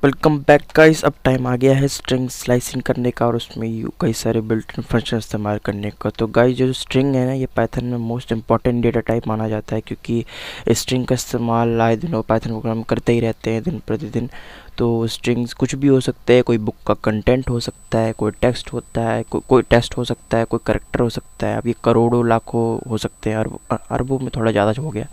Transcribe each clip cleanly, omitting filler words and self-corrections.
Welcome back guys. अब time आ गया है स्ट्रिंग स्लाइसिंग करने का और उसमें कई सारे बिल्ट इन फंक्शन इस्तेमाल करने का। तो गाइस जो स्ट्रिंग है ना, ये पाइथन में मोस्ट इंपॉर्टेंट डेटा टाइप माना जाता है, क्योंकि स्ट्रिंग का इस्तेमाल आए दिनों पाइथन प्रोग्राम करते ही रहते हैं दिन प्रतिदिन। तो स्ट्रिंग्स कुछ भी हो सकते हैं, कोई बुक का कंटेंट हो सकता है, कोई टेक्स्ट होता है, कोई टेक्स्ट हो सकता है, कोई करैक्टर हो सकता है। अब ये करोड़ों लाखों हो सकते हैं, अरबों में थोड़ा ज़्यादा हो गया,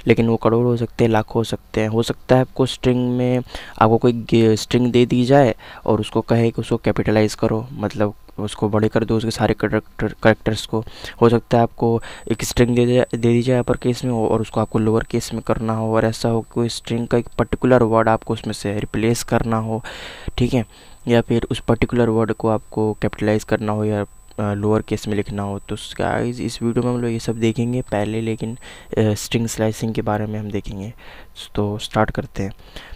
लेकिन वो करोड़ों हो सकते हैं, लाखों हो सकते हैं। हो सकता है आपको स्ट्रिंग में आपको कोई स्ट्रिंग दे दी जाए और उसको कहे कि उसको कैपिटलाइज करो, मतलब उसको बड़े कर दो उसके सारे करेक्टर्स को। हो सकता है आपको एक स्ट्रिंग दे दी जाए अपर केस में और उसको आपको लोअर केस में करना हो, और ऐसा हो कोई स्ट्रिंग का एक पर्टिकुलर वर्ड आपको उसमें से रिप्लेस करना हो, ठीक है, या फिर उस पर्टिकुलर वर्ड को आपको कैपिटलाइज करना हो या लोअर केस में लिखना हो। तो गाइस इस वीडियो में हम लोग ये सब देखेंगे पहले, लेकिन स्ट्रिंग स्लाइसिंग के बारे में हम देखेंगे। तो स्टार्ट करते हैं।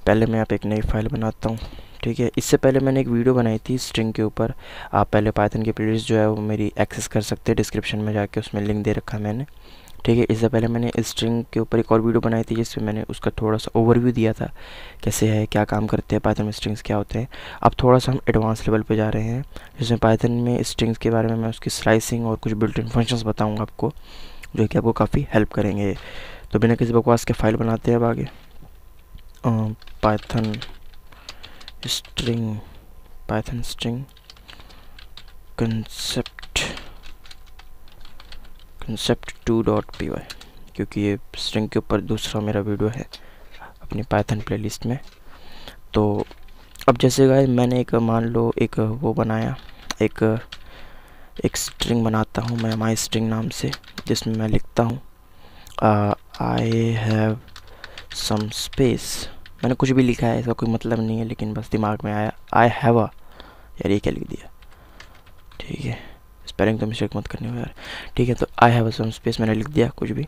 पहले मैं यहाँ पे एक नई फाइल बनाता हूँ, ठीक है। इससे पहले मैंने एक वीडियो बनाई थी स्ट्रिंग के ऊपर। आप पहले पाइथन की प्लेलिस्ट जो है वो मेरी एक्सेस कर सकते हैं, डिस्क्रिप्शन में जाके उसमें लिंक दे रखा है मैंने, ठीक है। इससे पहले मैंने स्ट्रिंग के ऊपर एक और वीडियो बनाई थी जिसमें मैंने उसका थोड़ा सा ओवरव्यू दिया था, कैसे है, क्या काम करते हैं पाइथन में, स्ट्रिंग्स क्या होते हैं। अब थोड़ा सा हम एडवांस लेवल पे जा रहे हैं, जिसमें पाइथन में स्ट्रिंग्स के बारे में मैं उसकी स्लाइसिंग और कुछ बिल्ट इन फंक्शंस बताऊँगा आपको, जो कि आपको काफ़ी हेल्प करेंगे। तो बिना किसी बकवास के फाइल बनाते हैं अब आगे। पाइथन स्ट्रिंग concept2.py, क्योंकि ये स्ट्रिंग के ऊपर दूसरा मेरा वीडियो है अपनी पाइथन प्लेलिस्ट में। तो अब जैसे गाइस मैंने एक मान लो एक वो बनाया, एक स्ट्रिंग बनाता हूँ मैं माई स्ट्रिंग नाम से, जिसमें मैं लिखता हूँ आई हैव सम स्पेस। मैंने कुछ भी लिखा है, इसका कोई मतलब नहीं है, लेकिन बस दिमाग में आया आई हैव अ, यार ये क्या लिख दिया, ठीक है, स्पेलिंग तो मिस्टेक मत करनी हो यार, ठीक है। तो आई हैव सम स्पेस मैंने लिख दिया कुछ भी।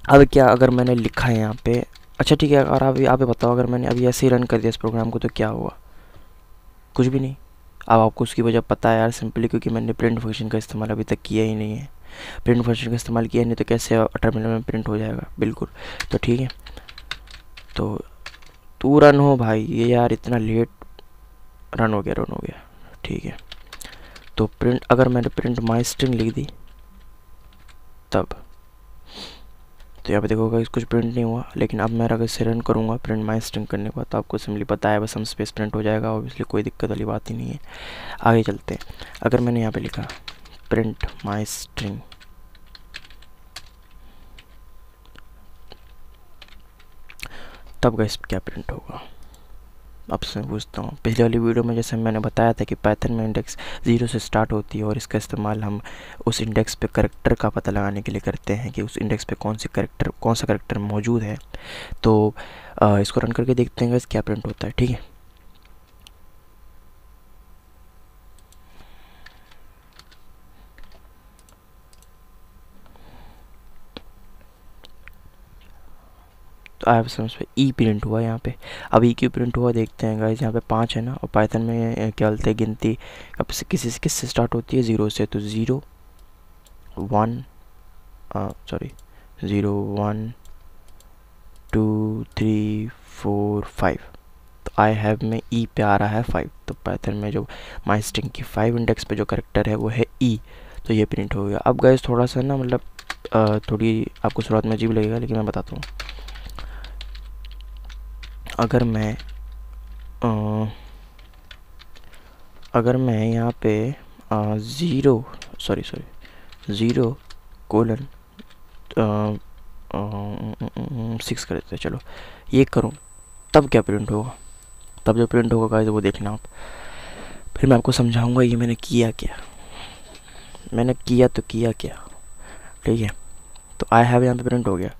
अब क्या अगर मैंने लिखा है यहाँ पे, अच्छा ठीक है, और आप बताओ अगर मैंने अभी ऐसे ही रन कर दिया इस प्रोग्राम को तो क्या हुआ, कुछ भी नहीं। अब आपको उसकी वजह पता है यार, सिंपली क्योंकि मैंने प्रिंट फंक्शन का इस्तेमाल अभी तक किया ही नहीं है। प्रिंट फंक्शन का इस्तेमाल किया नहीं तो कैसे टर्मिनल में प्रिंट हो जाएगा, बिल्कुल। तो ठीक है, तो तू रन हो भाई, ये यार इतना लेट रन हो गया, ठीक है। तो प्रिंट, अगर मैंने प्रिंट माई स्ट्रिंग लिख दी तब, तो यहाँ पे देखोगा कुछ प्रिंट नहीं हुआ, लेकिन अब मैं अगर इसे रन करूँगा प्रिंट माई स्ट्रिंग करने के बाद, तो आपको सिंपली पता है बस हम स्पेस प्रिंट हो जाएगा, ऑब्वियसली कोई दिक्कत वाली बात ही नहीं है। आगे चलते हैं। अगर मैंने यहाँ पे लिखा प्रिंट माई स्ट्रिंग, तब गाइस क्या प्रिंट होगा, अब से मैं पूछता हूँ। पिछले वाली वीडियो में जैसे मैंने बताया था कि पाइथन में इंडेक्स 0 से स्टार्ट होती है और इसका इस्तेमाल हम उस इंडेक्स पे करैक्टर का पता लगाने के लिए करते हैं कि उस इंडेक्स पे कौन सा करैक्टर मौजूद है। तो इसको रन करके देखते हैं क्या प्रिंट होता है, ठीक है। तो आई हैव सम पे ई प्रिंट हुआ यहाँ पे। अब ई क्यों प्रिंट हुआ देखते हैं गाइस। यहाँ पे 5 है ना, और पाइथन में क्या बोलते हैं गिनती अब से किससे स्टार्ट होती है, 0 से। तो 0 1 सॉरी 0 1 2 3 4 5। तो आई हैव में ई पे आ रहा है 5, तो पाइथन में जो माई स्ट्रिंग की 5 इंडेक्स पे जो करैक्टर है वो है ई, तो ये प्रिंट हो गया। अब गाइस थोड़ा सा ना, मतलब थोड़ी आपको शुरुआत में अजीब लगेगा, लेकिन मैं बताता हूँ। अगर मैं यहाँ पे 0 कोलन 6 कर देते हैं, चलो ये करूँ, तब क्या प्रिंट होगा। तब जो प्रिंट होगा गाइस वो देखना आप, फिर मैं आपको समझाऊंगा ये मैंने किया क्या, ठीक है। तो आई हैव यहाँ पे प्रिंट हो गया।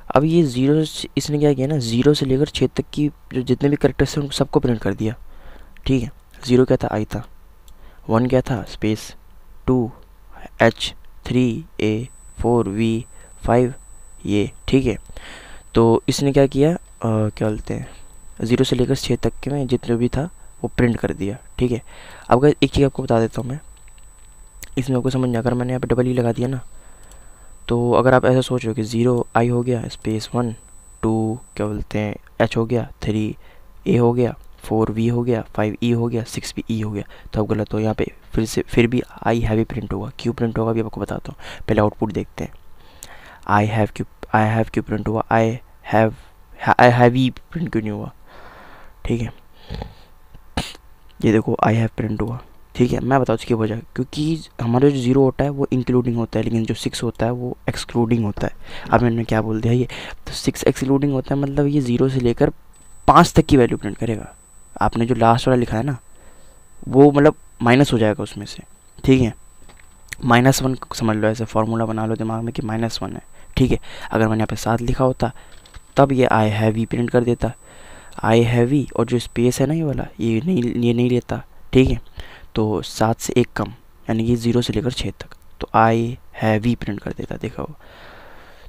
अब ये 0 इसने क्या किया ना, 0 से लेकर 6 तक की जो जितने भी कैरेक्टर्स हैं उनको सबको प्रिंट कर दिया, ठीक है। 0 क्या था, आई था। 1 क्या था, स्पेस। 2 H, 3 A, 4 V, 5 ये, ठीक है। तो इसने क्या किया, क्या बोलते हैं, 0 से लेकर 6 तक के में जितने भी था वो प्रिंट कर दिया, ठीक है। अब एक चीज़ आपको बता देता हूँ मैं, इसमें आपको समझ नहीं, अगर मैंने यहाँ पे डबल ई लगा दिया ना, तो अगर आप ऐसा सोच रहे हो कि 0 आई हो गया, स्पेस 1 2 क्या बोलते हैं H हो गया, 3 A हो गया, 4V हो गया, 5E हो गया, 6E हो गया। तो अब गलत हो यहाँ पे फिर भी आई हैव ही प्रिंट होगा। क्यों प्रिंट होगा अभी आपको बताता हूँ, पहले आउटपुट देखते हैं। आई हैव क्यों प्रिंट हुआ, आई हैव ही प्रिंट क्यों नहीं हुआ? ठीक है, ये देखो आई हैव प्रिंट हुआ। ठीक है, मैं बताऊँ उसकी वजह, क्योंकि हमारा जो 0 होता है वो इंक्लूडिंग होता है, लेकिन जो 6 होता है वो एक्सक्लूडिंग होता है। अब मैंने क्या बोल दिया, ये तो 6 एक्सक्लूडिंग होता है, मतलब ये 0 से लेकर 5 तक की वैल्यू प्रिंट करेगा। आपने जो लास्ट वाला लिखा है ना, वो मतलब माइनस हो जाएगा उसमें से। ठीक है, -1 समझ लो, ऐसे फार्मूला बना लो दिमाग में कि -1 है। ठीक है, अगर मैंने यहाँ पे 7 लिखा होता तब ये आई हैव ही प्रिंट कर देता। आई हैव ही, और जो स्पेस है ना ये वाला, ये नहीं लेता। ठीक है, तो 7 से 1 कम, यानी कि 0 से लेकर 6 तक, तो आई हैव ही प्रिंट कर देता। देखा हो,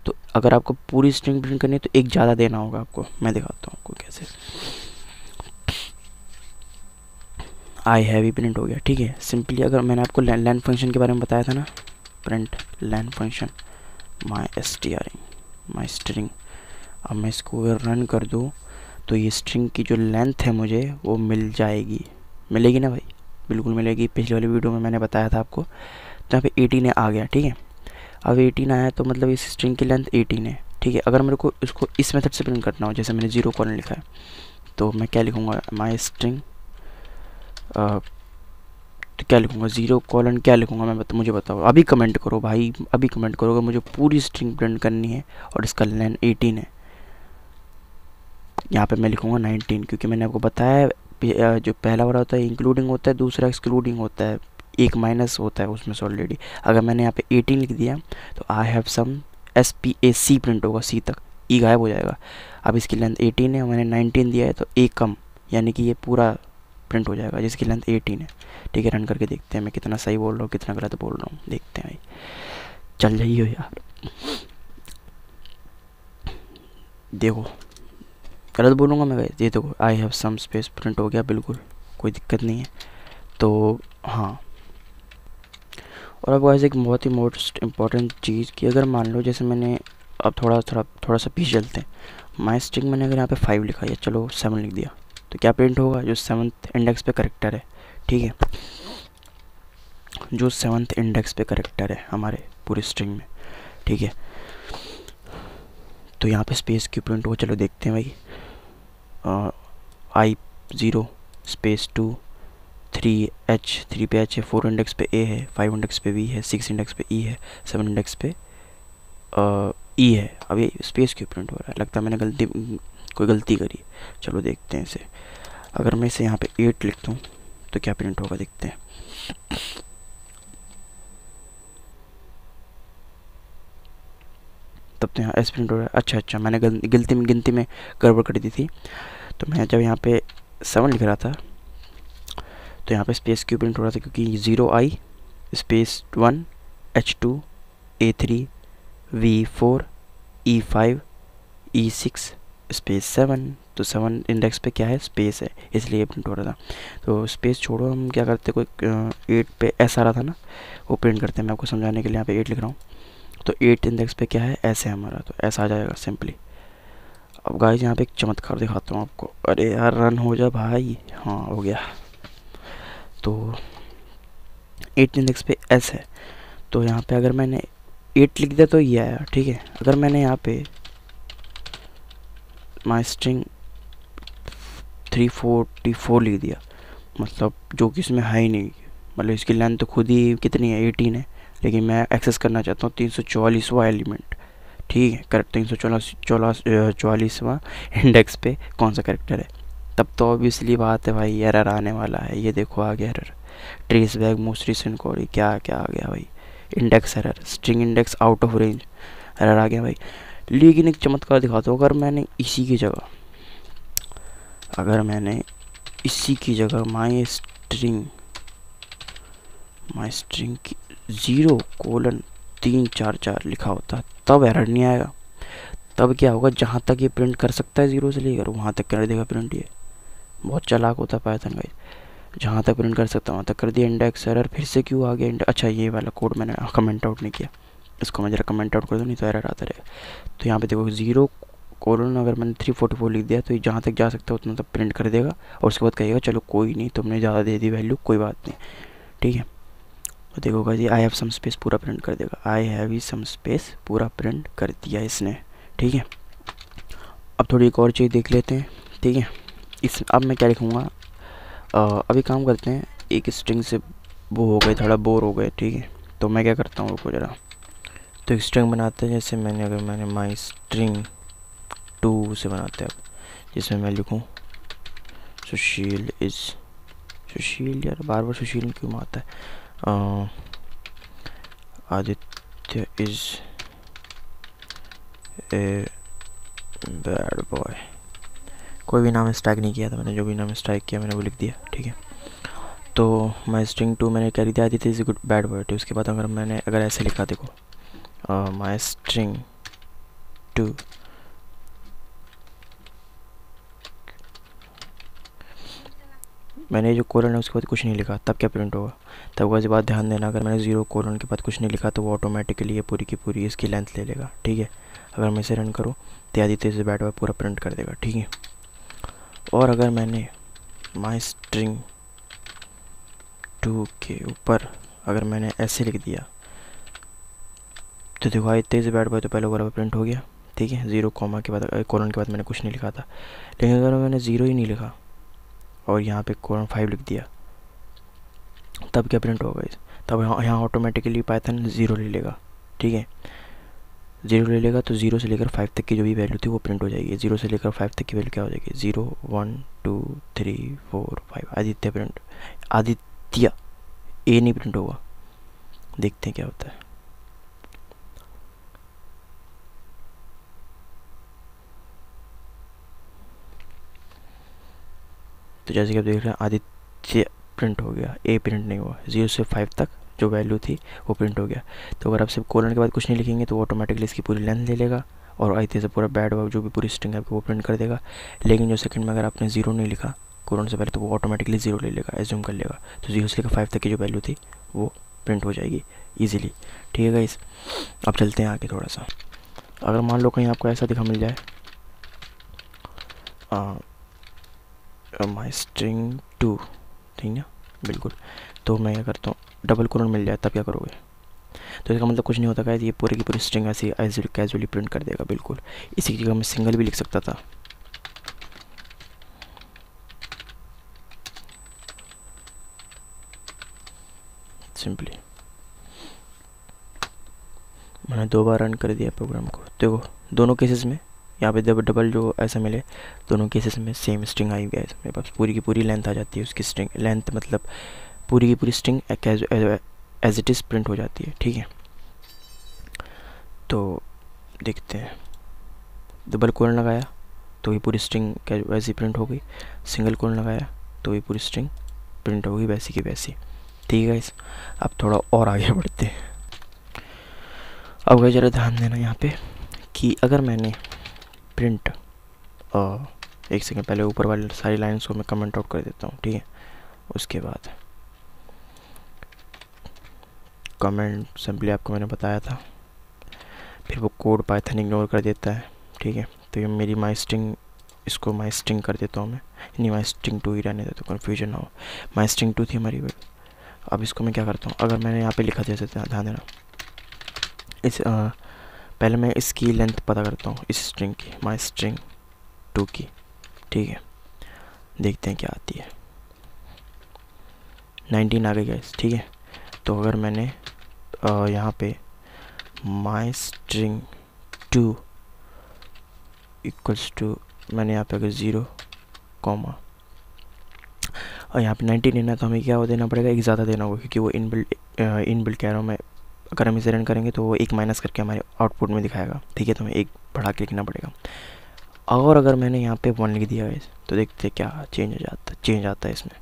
तो अगर आपको पूरी स्ट्रिंग प्रिंट करनी है तो एक ज़्यादा देना होगा आपको। मैं दिखाता हूँ आपको कैसे। आई हैव ही प्रिंट हो गया। ठीक है, सिंपली अगर मैंने आपको लेन फंक्शन के बारे में बताया था ना, print len function my string, अब मैं इसको रन कर दूँ तो ये स्ट्रिंग की जो लेंथ है मुझे वो मिल जाएगी। मिलेगी ना भाई? बिल्कुल मिलेगी। पिछले वाली वीडियो में मैंने बताया था आपको। तो यहाँ पे 18 आ गया। ठीक है, अब 18 आया तो मतलब इस स्ट्रिंग की लेंथ 18 है। ठीक है, अगर मेरे को इसको इस मेथड से प्रिंट करना हो, जैसे मैंने 0 कॉलन लिखा है, तो मैं क्या लिखूँगा, माई स्ट्रिंग, तो क्या लिखूँगा, 0 कॉलन क्या लिखूँगा मैं मुझे बताओ। अभी कमेंट करो भाई, अभी कमेंट करो अगर मुझे पूरी स्ट्रिंग प्रिंट करनी है और इसका लेंथ 18 है। यहाँ पे मैं लिखूँगा 19, क्योंकि मैंने आपको बताया जो पहला वाला होता है इंक्लूडिंग होता है, दूसरा एक्सक्लूडिंग होता है, एक माइनस होता है उसमें से ऑलरेडी। अगर मैंने यहाँ पे 18 लिख दिया तो I have some SPAC print होगा, C तक, E गायब हो जाएगा। अब इसकी लेंथ 18 है, मैंने 19 दिया है तो एक कम, यानी कि ये पूरा प्रिंट हो जाएगा जिसकी लेंथ 18 है। ठीक है, रन करके देखते हैं मैं कितना सही बोल रहा हूँ कितना गलत बोल रहा हूँ, देखते हैं भाई। चल रही हो यार, देखो गलत बोलूँगा मैं, ये देखो I have some space print हो गया, बिल्कुल कोई दिक्कत नहीं है। तो हाँ, और अब वैसे एक बहुत ही मोस्ट इम्पॉर्टेंट चीज़ कि अगर मान लो जैसे मैंने अब थोड़ा सा पीछे चलते हैं, माई स्ट्रिंग मैंने अगर यहाँ पे 5 लिखा है, चलो 7 लिख दिया, तो क्या प्रिंट होगा, जो 7th इंडेक्स पे करेक्टर है। ठीक है, जो 7th इंडेक्स पे करेक्टर है हमारे पूरे स्ट्रिंग में। ठीक है, तो यहाँ पे स्पेस क्यों प्रिंट होगा, चलो देखते हैं भाई। I0 स्पेस 2 3 पे H है, 4 इंडेक्स पे A है, 5 इंडेक्स पे V है, 6 इंडेक्स पे E है, 7 इंडेक्स पे E है। अब ये स्पेस क्यों प्रिंट हो रहा है, लगता है मैंने कोई गलती करी। चलो देखते हैं इसे। अगर मैं इसे यहाँ पे 8 लिख दूँ तो क्या प्रिंट होगा, देखते हैं। तब तो यहाँ S प्रिंट हो रहा है। अच्छा, मैंने गिनती में गड़बड़ कर दी थी। तो मैं जब यहाँ पे 7 लिख रहा था तो यहाँ पे स्पेस क्यों प्रिंट हो रहा था, क्योंकि 0I space 1 H2 A3 V4 E5 E6 space 7, तो 7 इंडेक्स पे क्या है, स्पेस है, इसलिए प्रिंट हो रहा था। तो स्पेस छोड़ो, हम क्या करते, कोई 8 पे S आ रहा था ना, वो प्रिंट करते हैं। मैं आपको समझाने के लिए यहाँ पे 8 लिख रहा हूँ। तो 8 इंडेक्स पे क्या है, S है हमारा, तो S आ जाएगा सिंपली। अब गाइस यहाँ पे एक चमत्कार दिखाता हूँ आपको। अरे यार रन हो जा भाई, हाँ हो गया। तो 8 इंडेक्स पे S है, तो यहाँ पे अगर मैंने 8 लिख दिया तो ये आया। ठीक है, अगर मैंने यहाँ पे माई स्ट्रिंग 344 लिख दिया, मतलब जो कि इसमें है ही नहीं, मतलब इसकी लेंथ तो खुद ही कितनी है, 18 है, लेकिन मैं एक्सेस करना चाहता हूँ 344वां एलिमेंट। ठीक है, करेक्ट 344वां इंडेक्स पे कौन सा करेक्टर है, तब तो ऑब्वियसली बात है भाई एरर आने वाला है। ये देखो आ गया error, trace back most recent query, क्या आ गया भाई, index error, string index out of range error आ गया भाई। लेकिन एक चमत्कार दिखाता हूँ, अगर मैंने इसी की जगह माई स्ट्रिंग की 0:344 लिखा होता तब एरर नहीं आएगा। तब क्या होगा, जहाँ तक ये प्रिंट कर सकता है 0 से लेकर वहाँ तक कर देगा प्रिंट। ये बहुत चालाक होता है पाइथन गाइस, जहाँ तक प्रिंट कर सकता है वहाँ तक कर दिया। इंडेक्स एरर फिर से क्यों आ गया, अच्छा ये वाला कोड मैंने कमेंट आउट नहीं किया, इसको मैं ज़रा कमेंट आउट कर दूँ, नहीं तो एरर आता रहेगा। तो यहाँ पे देखो कोलन अगर मैंने 344 लिख दिया तो ये जहाँ तक जा सकता है उतना तक प्रिंट कर देगा, और उसके बाद कहेगा चलो कोई नहीं, तुमने ज़्यादा दे दी वैल्यू, कोई बात नहीं, ठीक है। तो देखो जी आई हैव सम स्पेस पूरा प्रिंट कर देगा, आई हैव ही सम स्पेस पूरा प्रिंट कर दिया इसने, ठीक है। अब थोड़ी एक और चीज़ देख लेते हैं, ठीक है। अब मैं क्या लिखूँगा, अभी काम करते हैं, एक स्ट्रिंग से वो हो गए, थोड़ा बोर हो गए, ठीक है। तो मैं क्या करता हूँ, रुको जरा, तो एक स्ट्रिंग बनाते हैं, जैसे मैंने माई स्ट्रिंग 2 से बनाते हैं, अब जिसमें मैं लिखूँ सुशील इज़, सुशील यार बार बार सुशील क्यों आता है, Aditya is a bad boy, कोई भी नाम स्ट्राइक नहीं किया था मैंने, जो भी नाम स्ट्राइक किया मैंने वो लिख दिया, ठीक है। तो माई स्ट्रिंग 2 मैंने क्या लिख दिया, Aditya is a good bad boy, तो उसके बाद अगर ऐसे लिखा, देखो माई स्ट्रिंग 2 मैंने जो कोलन है उसके बाद कुछ नहीं लिखा, तब क्या प्रिंट होगा, तब वैसे बात ध्यान देना, अगर मैंने 0 कोलन के बाद कुछ नहीं लिखा तो वो ऑटोमेटिकली ये पूरी की पूरी इसकी लेंथ ले लेगा, ठीक है। अगर मैं इसे रन करूँ तो आदित्य से बैड बॉय पूरा प्रिंट कर देगा, ठीक है। और अगर मैंने माई स्ट्रिंग 2 के ऊपर अगर मैंने ऐसे लिख दिया तो देखो आदित्य से बैड बॉय तो पहले बराबर प्रिंट हो गया, ठीक है। 0 कॉमा के बाद कोलन के बाद मैंने कुछ नहीं लिखा था, लेकिन अगर मैंने 0 ही नहीं लिखा और यहाँ पे कोलन 5 लिख दिया तब क्या प्रिंट होगा, तब यहाँ ऑटोमेटिकली पाइथन 0 ले लेगा, ठीक है। 0 ले लेगा तो 0 से लेकर 5 तक की जो भी वैल्यू थी वो प्रिंट हो जाएगी। 0 से लेकर 5 तक की वैल्यू क्या हो जाएगी, 0 1 2 3 4 5, आदित्य प्रिंट, आदित्य ए नहीं प्रिंट होगा, देखते हैं क्या होता है। तो जैसे कि आप देख रहे हैं आदित्य प्रिंट हो गया, ए प्रिंट नहीं हुआ, 0 से 5 तक जो वैल्यू थी वो प्रिंट हो गया। तो अगर आप सिर्फ कोलन के बाद कुछ नहीं लिखेंगे तो ऑटोमेटिकली इसकी पूरी लेंथ ले लेगा और आदित्य से पूरा बैड वर्क जो भी पूरी स्ट्रिंग है वो प्रिंट कर देगा। लेकिन जो सेकंड में अगर आपने 0 नहीं लिखा कोलन से पहले तो वो ऑटोमेटिकली 0 ले लेगा, एज्यूम कर लेगा, तो 0 से लेकर 5 तक की जो वैल्यू थी वो प्रिंट हो जाएगी ईजिली, ठीक है गाइस। अब चलते हैं आगे थोड़ा सा, अगर मान लो कहीं आपको ऐसा दिखा मिल जाए माई स्ट्रिंग 2, ठीक है बिल्कुल, तो मैं क्या करता हूँ डबल कोलन मिल जाए तब क्या करोगे, तो इसका मतलब कुछ नहीं होता गाइस, ये पूरी की पूरी स्ट्रिंग ऐसी कैजुअली प्रिंट कर देगा बिल्कुल। इसी की जगह मैं सिंगल भी लिख सकता था, सिंपली मैंने 2 बार रन कर दिया प्रोग्राम को, देखो दोनों केसेस में यहाँ पे डबल जो ऐसा मिले, दोनों केसेस में सेम स्ट्रिंग आई गया, मेरे पास पूरी की पूरी लेंथ आ जाती है उसकी, स्ट्रिंग लेंथ मतलब पूरी की पूरी string as it is print हो जाती है, ठीक है। तो देखते हैं, डबल कोलन लगाया तो ये पूरी स्ट्रिंग वैसी प्रिंट हो गई, सिंगल कोलन लगाया तो ये पूरी स्ट्रिंग प्रिंट हो गई वैसी की वैसी, ठीक है। अब थोड़ा और आगे बढ़ते हैं, अब भाई ज़रा ध्यान देना यहाँ पे कि अगर मैंने प्रिंट एक सेकंड पहले ऊपर वाली सारी लाइन्स को मैं कमेंट आउट कर देता हूँ, ठीक है। उसके बाद कमेंट सिंपली आपको मैंने बताया था, फिर वो कोड पाइथन इग्नोर कर देता है, ठीक है। तो ये मेरी माई स्ट्रिंग, इसको माई स्ट्रिंग कर देता हूँ मैं, नहीं माई स्ट्रिंग 2 ही रहने देता हूँ, कन्फ्यूजन ना हो, माई स्ट्रिंग 2 थी हमारी। अब इसको मैं क्या करता हूँ, अगर मैंने यहाँ पे लिखा जैसे ध्यान देना, इस पहले मैं इसकी लेंथ पता करता हूँ इस स्ट्रिंग की, माई स्ट्रिंग 2 की, ठीक है। देखते हैं क्या आती है, 19 आ गई गाइस, ठीक है। तो अगर मैंने यहाँ पे माई स्ट्रिंग 2 इक्वल्स टू, मैंने यहाँ पे अगर 0 कॉमा और यहाँ पे 19 लेना तो हमें क्या देना पड़ेगा, एक ज़्यादा देना होगा, क्योंकि वो इनबिल्ट कह रहा हूँ मैं, अगर हम इसे रन करेंगे तो वो एक माइनस करके हमारे आउटपुट में दिखाएगा, ठीक है। तो हमें एक बढ़ा के लिखना पड़ेगा। और अगर मैंने यहाँ पे 1 लिख दिया है तो देखते क्या चेंज आता है इसमें,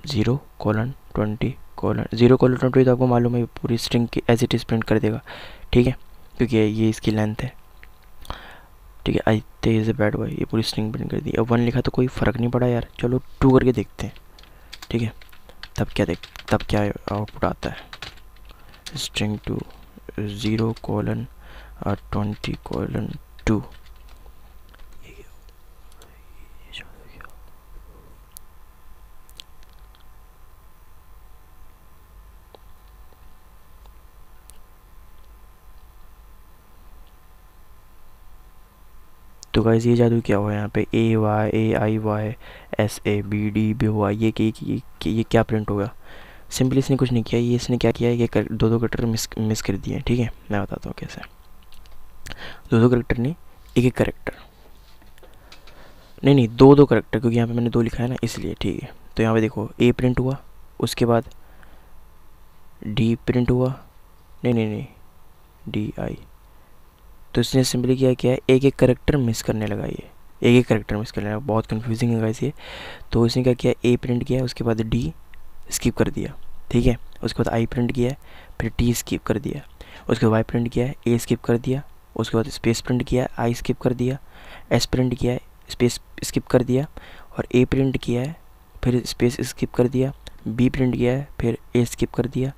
0:20 0:20 तो आपको मालूम है पूरी स्ट्रिंग की एज इट इज़ प्रिंट कर देगा, ठीक है, क्योंकि ये इसकी लेंथ है, ठीक है। आई तेज ए बैड बॉय, ये पूरी स्ट्रिंग प्रिंट कर दी। अब 1 लिखा तो कोई फ़र्क नहीं पड़ा यार, चलो 2 करके देखते हैं, ठीक है। तब क्या आउटपुट आता है, स्ट्रिंग टू 0:20:2। तो गाइस ये जादू क्या हुआ यहाँ पे, AYAIYSABD ये क्या प्रिंट होगा। सिंपली इसने कुछ नहीं किया, ये इसने क्या किया है, ये दो करेक्टर मिस कर दिए हैं। ठीक है, मैं बताता हूँ कैसे। दो करेक्टर नहीं, एक करेक्टर, नहीं दो करेक्टर, क्योंकि यहाँ पे मैंने 2 लिखा है ना, इसलिए। ठीक है, तो यहाँ पे देखो A प्रिंट हुआ, उसके बाद D प्रिंट हुआ, नहीं DI। तो इसने सिंपली क्या किया है, एक करेक्टर मिस करने लगा, ये एक करेक्टर मिस करने लगा। बहुत कंफ्यूजिंग है गाइस ये। तो इसने क्या किया, A प्रिंट किया, उसके बाद D स्किप कर दिया। ठीक है, उसके बाद I प्रिंट किया है, फिर T स्किप कर दिया, उसके बाद Y प्रिंट किया है, A स्किप कर दिया, उसके बाद स्पेस प्रिंट किया है, I स्किप कर दिया, S प्रिंट किया है, स्पेस स्किप कर दिया, और A प्रिंट किया है, फिर स्पेस स्किप कर दिया, B प्रिंट किया है, फिर A स्किप कर दिया,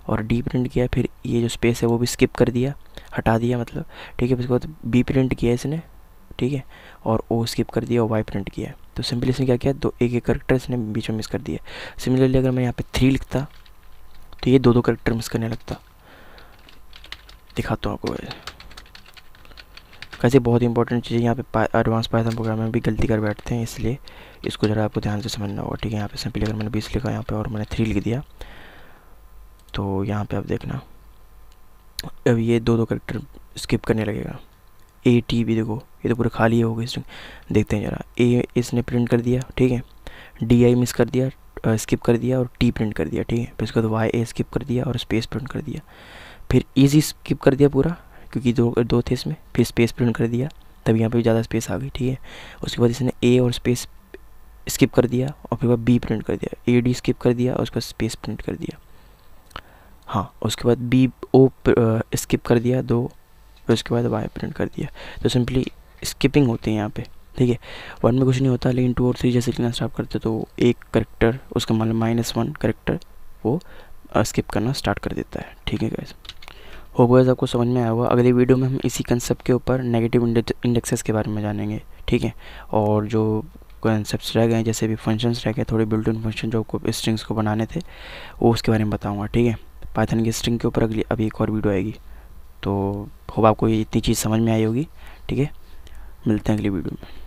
और D प्रिंट किया है, फिर ये जो स्पेस है वो भी स्किप कर दिया, हटा दिया मतलब। ठीक है, उसके बाद B प्रिंट किया इसने, ठीक है, और O स्किप कर दिया और Y प्रिंट किया है। तो सिंपली इसने क्या किया, एक करेक्टर इसने बीच में मिस कर दिया। सिमिलरली अगर मैं यहाँ पे 3 लिखता तो ये दो करेक्टर मिस करने लगता। दिखाता हूँ आपको कैसे बहुत इंपॉर्टेंट चीज़ यहाँ पे एडवांस पाइथन प्रोग्राम में भी गलती कर बैठते हैं, इसलिए इसको ज़रा आपको ध्यान से समझना होगा। ठीक है, यहाँ पे सिंपली अगर मैंने 20 लिखा यहाँ पे और मैंने 3 लिख दिया, तो यहाँ पे आप देखना अब ये दो करेक्टर स्किप करने लगेगा। AT भी देखो, ये तो पूरा खाली हो गई स्ट्रिंग। देखते हैं ज़रा, A इसने प्रिंट कर दिया, ठीक है, DI मिस कर दिया, स्किप कर दिया, और T प्रिंट कर दिया। ठीक है, फिर उसके बाद YA स्किप कर दिया और स्पेस प्रिंट कर दिया, फिर EZ स्किप कर दिया पूरा, क्योंकि दो थे इसमें, फिर स्पेस प्रिंट कर दिया, तब यहाँ पे भी ज़्यादा स्पेस आ गई। ठीक है, उसके बाद इसने A और स्पेस स्किप कर दिया, और फिर B प्रिंट कर दिया, AD स्किप कर दिया और उसके बाद स्पेस प्रिंट कर दिया। हाँ, उसके बाद BO स्किप कर दिया 2, फिर उसके बाद Y प्रिंट कर दिया। तो सिंपली स्किपिंग होती है यहाँ पे। ठीक है, 1 में कुछ नहीं होता, लेकिन 2 और 3 जैसे लिखना स्टार्ट करते तो एक करेक्टर, उसका मतलब -1 करेक्टर वो स्किप करना स्टार्ट कर देता है। ठीक है गाइस, होप गाइस आपको समझ में आया होगा। अगले वीडियो में हम इसी कंसेप्ट के ऊपर नेगेटिव इंडेक्सेस के बारे में जानेंगे। ठीक है, और जो कंसेप्ट्स रह गए, जैसे भी फंक्शंस रह गए, थोड़े बिल्ट इन फंक्शन जो स्ट्रिंग्स को बनाने थे, वो उसके बारे में बताऊँगा। ठीक है, पाइथन की स्ट्रिंग के ऊपर अभी एक और वीडियो आएगी। तो होप आपको ये इतनी चीज़ समझ में आई होगी। ठीक है, मिलते हैं अगली वीडियो में।